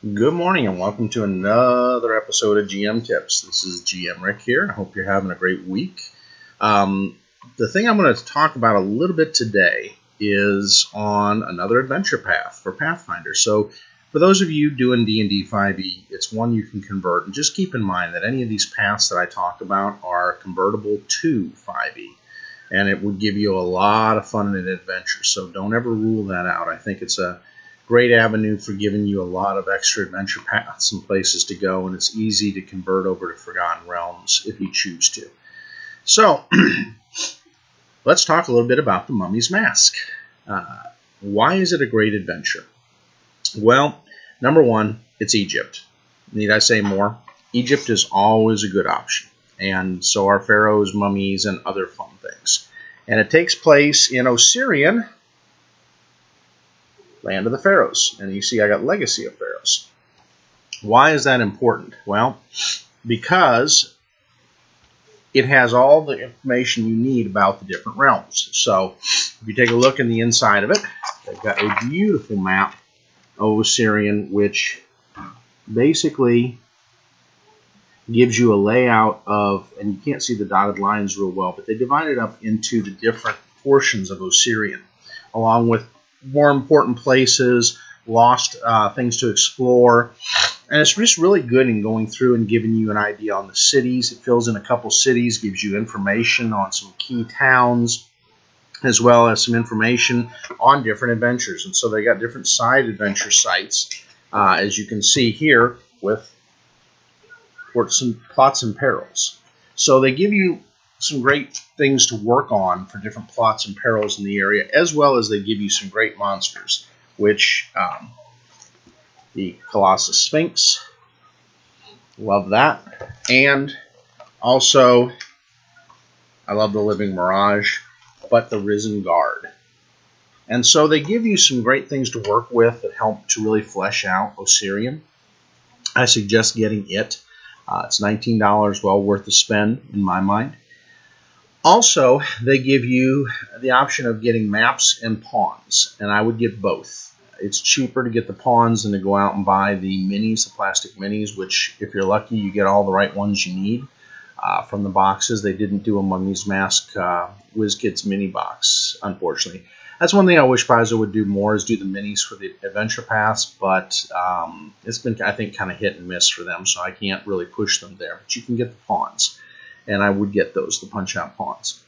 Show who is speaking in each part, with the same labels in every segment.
Speaker 1: Good morning and welcome to another episode of GM Tips. This is GM Rick here. I hope you're having a great week. The thing I'm going to talk about a little bit today is on another adventure path for Pathfinder. So for those of you doing D&D 5e, it's one you can convert. And just keep in mind that any of these paths that I talk about are convertible to 5e. And it would give you a lot of fun and adventure. So don't ever rule that out. I think it's a great avenue for giving you a lot of extra adventure paths and places to go, and it's easy to convert over to Forgotten Realms if you choose to. So, let's talk a little bit about the Mummy's Mask. Why is it a great adventure? Well, number one, it's Egypt. Need I say more? Egypt is always a good option, and so are pharaohs, mummies, and other fun things. And it takes place in Osirian, land of the pharaohs. And you see I got legacy of pharaohs. Why is that important? Well, because it has all the information you need about the different realms. So if you take a look in the inside of it, they've got a beautiful map of Osirian, which basically gives you a layout of, and you can't see the dotted lines real well, but they divide it up into the different portions of Osirian, along with more important places, lost things to explore. And it's just really good in going through and giving you an idea on the cities. It fills in a couple cities, gives you information on some key towns, as well as some information on different adventures. And so they got different side adventure sites, as you can see here, with plots and perils. So they give you some great things to work on for different plots and perils in the area, as well as they give you some great monsters, which the Colossus Sphinx, love that, and also I love the Living Mirage, but the Risen Guard. And so they give you some great things to work with that help to really flesh out Osirian. I suggest getting it. It's $19, well worth the spend in my mind. Also, they give you the option of getting maps and pawns, and I would get both. It's cheaper to get the pawns than to go out and buy the minis, the plastic minis, which, if you're lucky, you get all the right ones you need from the boxes. They didn't do a Mummy's Mask WizKids mini box, unfortunately. That's one thing I wish Paizo would do more, is do the minis for the adventure pass, but it's been, I think, kind of hit and miss for them, so I can't really push them there. But you can get the pawns. And I would get those, the punch-out pawns.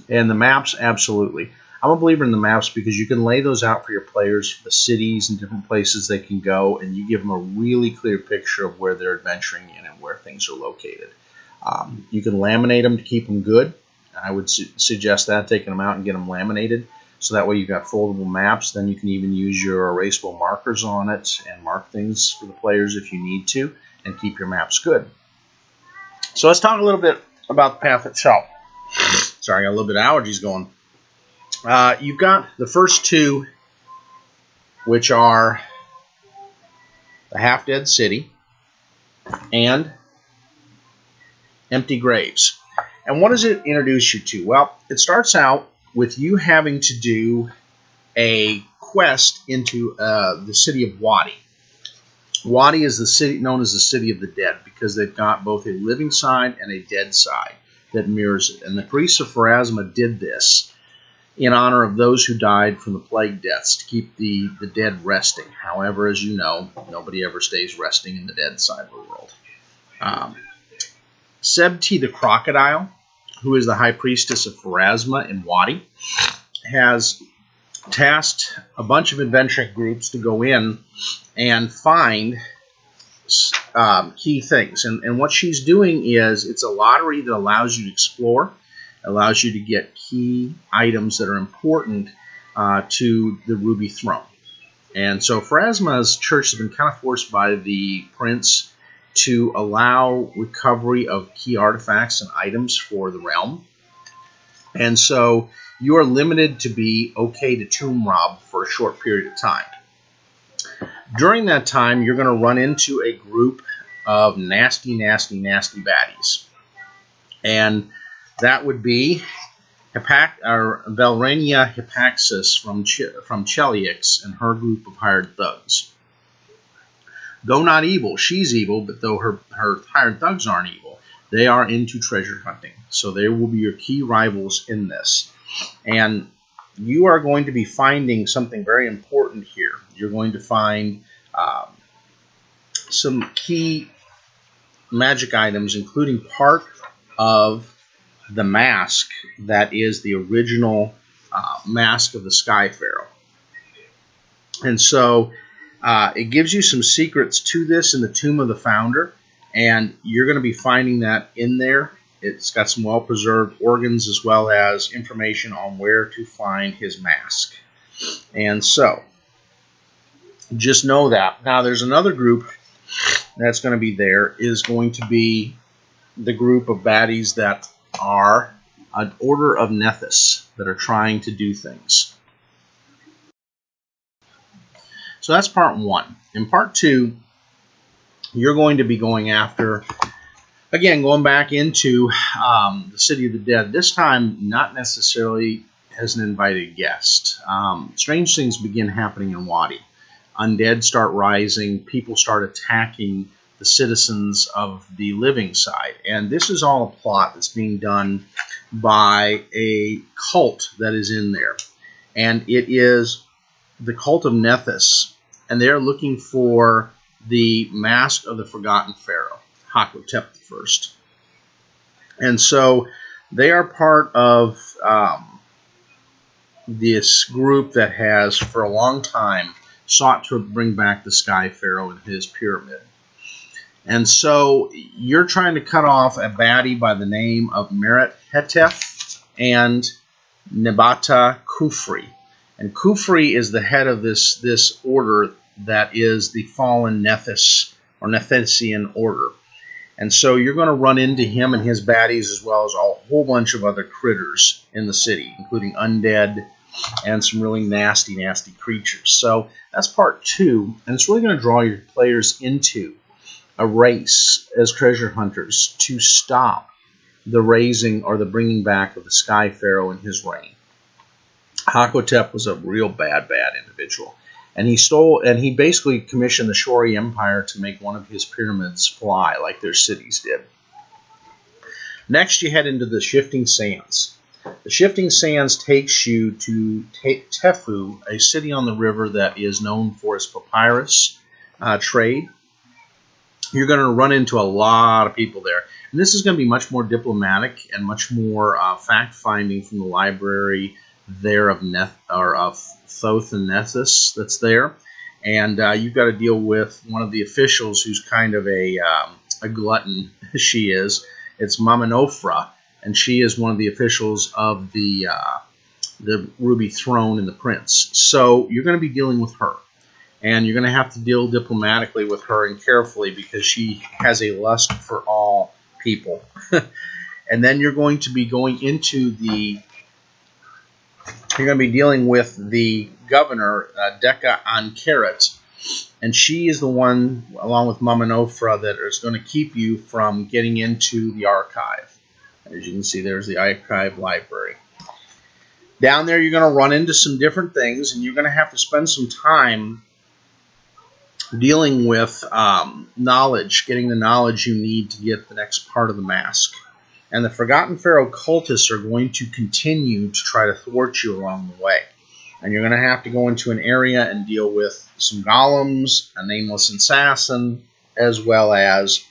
Speaker 1: And the maps, absolutely. I'm a believer in the maps because you can lay those out for your players, the cities and different places they can go, and you give them a really clear picture of where they're adventuring in and where things are located. You can laminate them to keep them good. I would suggest that, taking them out and get them laminated, so that way you've got foldable maps. Then you can even use your erasable markers on it and mark things for the players if you need to, and keep your maps good. So let's talk a little bit about the path itself. Sorry, I got a little bit of allergies going. You've got the first two, which are the Half-Dead City and Empty Graves. And what does it introduce you to? Well, it starts out with you having to do a quest into the city of Wadi. Wadi is the city known as the City of the Dead because they've got both a living side and a dead side that mirrors it. And the priests of Pharasma did this in honor of those who died from the plague deaths, to keep the dead resting. However, as you know, nobody ever stays resting in the dead side of the world. Sebti the Crocodile, who is the high priestess of Pharasma in Wadi, has tasked a bunch of adventuring groups to go in and find key things. And what she's doing is, it's a lottery that allows you to explore, allows you to get key items that are important to the Ruby Throne. And so Pharasma's church has been kind of forced by the prince to allow recovery of key artifacts and items for the realm. And so you are limited to be okay to tomb rob for a short period of time. During that time, you're going to run into a group of nasty, nasty, nasty baddies. And that would be Valrania Hypaxis from Cheliax and her group of hired thugs. Though not evil, she's evil, but though her hired thugs aren't evil, they are into treasure hunting. So they will be your key rivals in this. And you are going to be finding something very important here. You're going to find some key magic items, including part of the mask that is the original mask of the Sky Pharaoh. And so it gives you some secrets to this in the Tomb of the Founder, and you're going to be finding that in there. It's got some well-preserved organs as well as information on where to find his mask. And so, just know that. Now, there's another group that's going to be there, is going to be the group of baddies that are an Order of Nethys that are trying to do things. So that's part one. In part two, you're going to be going after, again, going back into the City of the Dead. This time, not necessarily as an invited guest. Strange things begin happening in Wadi. Undead start rising. People start attacking the citizens of the living side. And this is all a plot that's being done by a cult that is in there. And it is the cult of Nethys. And they're looking for the mask of the Forgotten Pharaoh, Hakotep I. And so they are part of this group that has, for a long time, sought to bring back the Sky Pharaoh and his pyramid. And so you're trying to cut off a baddie by the name of Meret Hetef and Nebata Kufri. And Kufri is the head of this order that is the fallen Nethys or Nethysian order. And so you're going to run into him and his baddies as well as a whole bunch of other critters in the city, including undead and some really nasty, nasty creatures. So that's part two, and it's really going to draw your players into a race as treasure hunters to stop the raising or the bringing back of the Sky Pharaoh and his reign. Hakotep was a real bad individual. And he basically commissioned the Shori Empire to make one of his pyramids fly like their cities did. Next, you head into the Shifting Sands. The Shifting Sands takes you to Tefu, a city on the river that is known for its papyrus trade. You're going to run into a lot of people there. And this is going to be much more diplomatic and much more fact-finding from the library there of Thoth and Nethys that's there. And you've got to deal with one of the officials who's kind of a glutton, she is. It's Mama Nofra, and she is one of the officials of the Ruby Throne and the Prince. So you're going to be dealing with her. And you're going to have to deal diplomatically with her and carefully because she has a lust for all people. And then you're going to be going into you're going to be dealing with the governor, Deka Ankeret, and she is the one, along with Mama Nofra, that is going to keep you from getting into the archive. As you can see, there's the archive library. Down there, you're going to run into some different things, and you're going to have to spend some time dealing with knowledge, getting the knowledge you need to get the next part of the mask. And the Forgotten Pharaoh cultists are going to continue to try to thwart you along the way. And you're going to have to go into an area and deal with some golems, a nameless assassin, as well as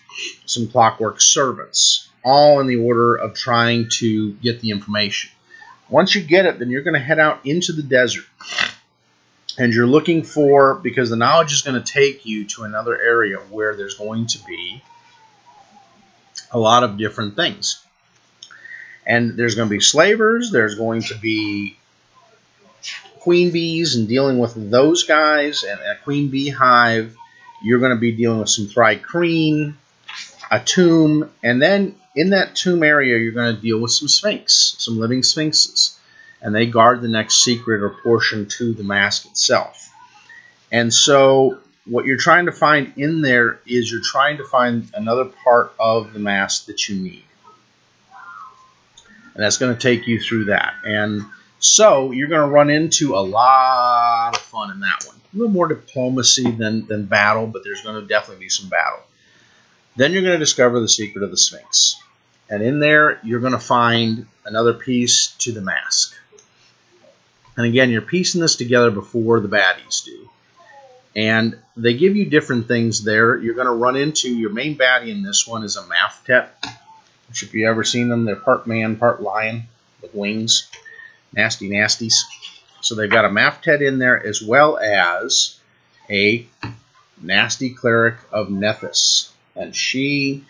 Speaker 1: some clockwork servants, all in the order of trying to get the information. Once you get it, then you're going to head out into the desert. And you're looking for, because the knowledge is going to take you to another area where there's going to be a lot of different things. And there's going to be slavers, there's going to be queen bees and dealing with those guys, and a queen bee hive. You're going to be dealing with some thri-kreen, a tomb, and then in that tomb area you're going to deal with some sphinx, some living sphinxes. And they guard the next secret or portion to the mask itself. And so what you're trying to find in there is you're trying to find another part of the mask that you need. And that's going to take you through that. And so you're going to run into a lot lot of fun in that one. A little more diplomacy than battle, but there's going to definitely be some battle. Then you're going to discover the secret of the Sphinx. And in there, you're going to find another piece to the mask. And again, you're piecing this together before the baddies do. And they give you different things there. You're going to run into your main baddie in this one is a Maftet, which if you've ever seen them, they're part man, part lion with wings. Nasty nasties. So they've got a Maftet in there as well as a nasty cleric of Nethys. And she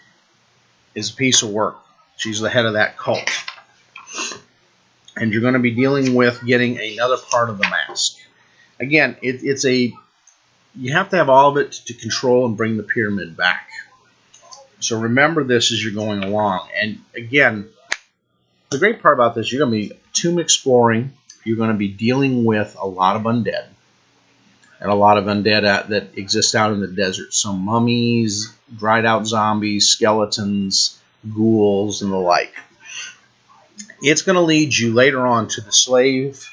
Speaker 1: is a piece of work. She's the head of that cult. And you're going to be dealing with getting another part of the mask. Again, you have to have all of it to control and bring the pyramid back. So remember this as you're going along. And again, the great part about this, you're going to be tomb exploring. You're going to be dealing with a lot of undead. And a lot of undead that exist out in the desert. Some mummies, dried out zombies, skeletons, ghouls, and the like. It's going to lead you later on to the slave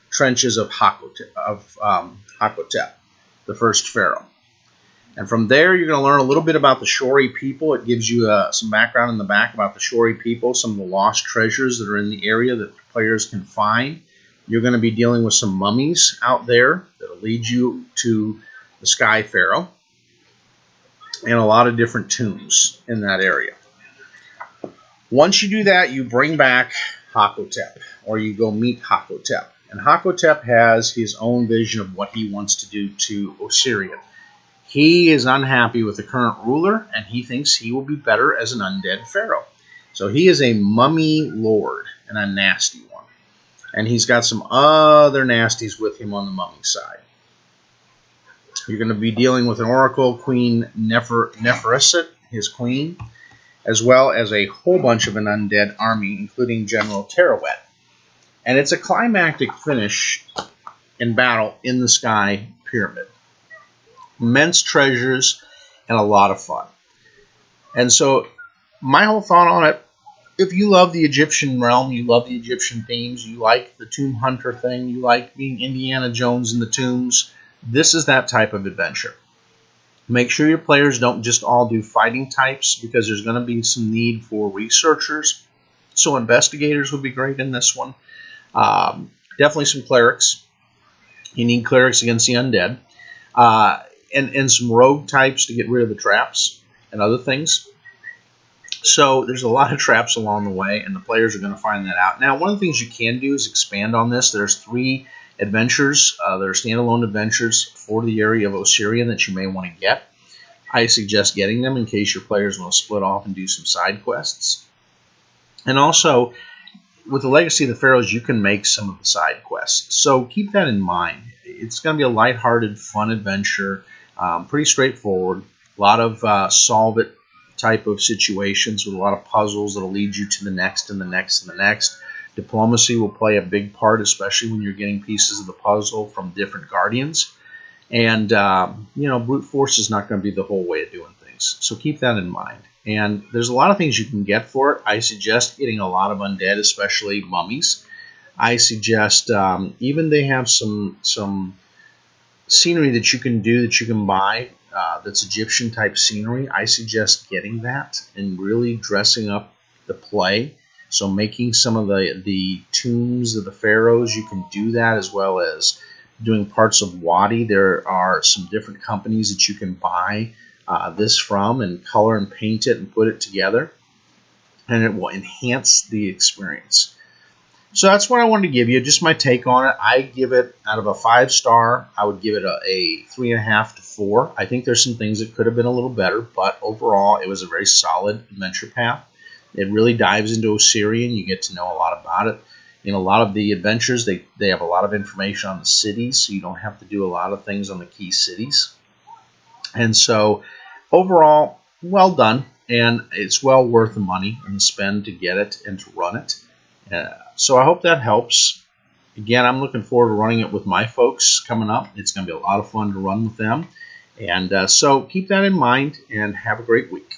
Speaker 1: trenches of Hakotep, the first pharaoh. And from there, you're going to learn a little bit about the Shori people. It gives you some background in the back about the Shori people, some of the lost treasures that are in the area that players can find. You're going to be dealing with some mummies out there that will lead you to the Sky Pharaoh and a lot of different tombs in that area. Once you do that, you bring back Hakotep, or you go meet Hakotep. And Hakotep has his own vision of what he wants to do to Osirian. He is unhappy with the current ruler, and he thinks he will be better as an undead pharaoh. So he is a mummy lord, and a nasty one. And he's got some other nasties with him on the mummy side. You're going to be dealing with an oracle, Queen Neferuset, his queen, as well as a whole bunch of an undead army, including General Terawet. And it's a climactic finish in battle in the Sky Pyramid. Immense treasures and a lot of fun. And so my whole thought on it, if you love the Egyptian realm, you love the Egyptian themes, you like the tomb hunter thing, you like being Indiana Jones in the tombs, this is that type of adventure. Make sure your players don't just all do fighting types, because there's going to be some need for researchers. So investigators would be great in this one. Definitely some clerics. You need clerics against the undead. And some rogue types to get rid of the traps and other things. So there's a lot of traps along the way, and the players are going to find that out. Now, one of the things you can do is expand on this. There's 3 adventures. There are standalone adventures for the area of Osirian that you may want to get. I suggest getting them in case your players want to split off and do some side quests. And also, with the Legacy of the Pharaohs, you can make some of the side quests. So keep that in mind. It's going to be a lighthearted, fun adventure. Pretty straightforward. A lot of solve-it type of situations with a lot of puzzles that will lead you to the next and the next and the next. Diplomacy will play a big part, especially when you're getting pieces of the puzzle from different guardians. And, brute force is not going to be the whole way of doing things. So keep that in mind. And there's a lot of things you can get for it. I suggest getting a lot of undead, especially mummies. I suggest even they have some scenery that you can do, that you can buy, that's Egyptian type scenery. I suggest getting that and really dressing up the play. So making some of the tombs of the pharaohs, you can do that, as well as doing parts of Wadi. There are some different companies that you can buy this from and color and paint it and put it together, and it will enhance the experience. So that's what I wanted to give you, just my take on it. I give it, out of a 5-star, I would give it a 3.5 to 4. I think there's some things that could have been a little better, but overall it was a very solid adventure path. It really dives into Osirian. You get to know a lot about it. In a lot of the adventures, they have a lot of information on the cities, so you don't have to do a lot of things on the key cities. And so overall, well done, and it's well worth the money and the spend to get it and to run it. So I hope that helps. Again, I'm looking forward to running it with my folks coming up. It's going to be a lot of fun to run with them. And so keep that in mind and have a great week.